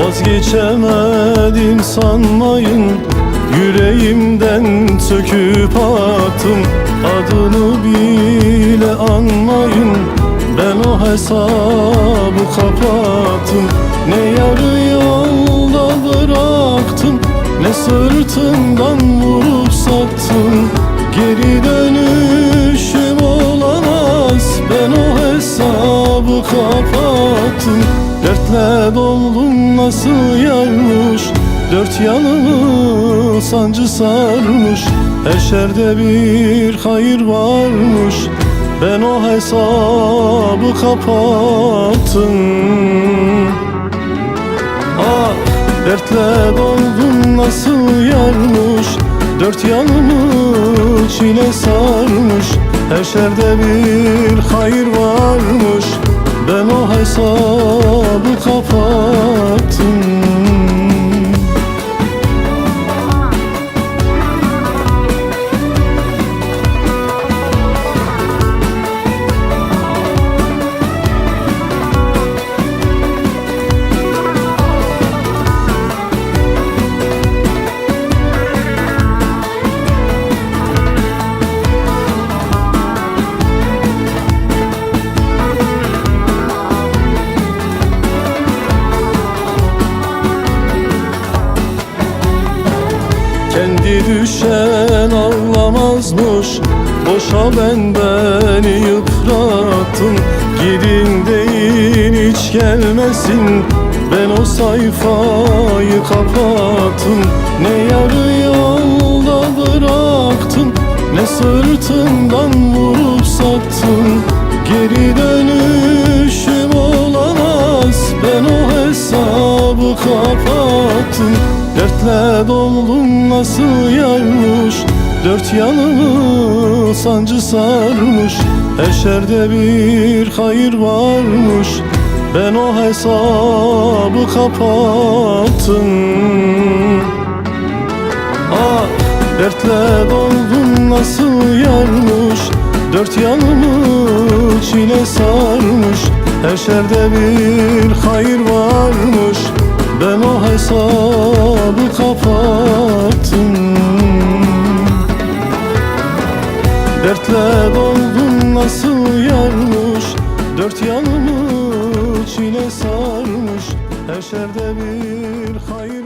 Vazgeçemedim sanmayın, yüreğimden söküp attım. Adını bile anmayın, ben o hesabı kapattım. Ne yarı yolda bıraktım, ne sırtımdan vurup sattım. Geri dönüşüm olamaz, ben o hesabı kapattım. Dertle doldum nasıl yarmış, dört yanını sancı sarmış. Her şerde bir hayır varmış, ben o hesabı kapattım. Ah, dertle doldum nasıl yarmış, dört yanımı çile sarmış. Her şerde bir hayır varmış, ben o hesabı kapattım. Kendi düşen ağlamazmış, boşa beni yıprattın. Gidin deyin hiç gelmesin, ben o sayfayı kapattım. Ne yarı yolda bıraktım, ne sırtımdan vurup sattım. Geri dönüşüm olamaz, ben o hesabı kapattım. Dertle doldum nasıl yarmış, dört yanını sancı sarmış. Her şerde bir hayır varmış, ben o hesabı kapattım. Ah, dertle doldum nasıl yarmış, dört yanını çile sarmış. Her şerde bir hayır varmış, ben o hesabı kapattım. Dertle doldum nasıl yarmış, dört yanımı çile sarmış. Her şerde bir hayır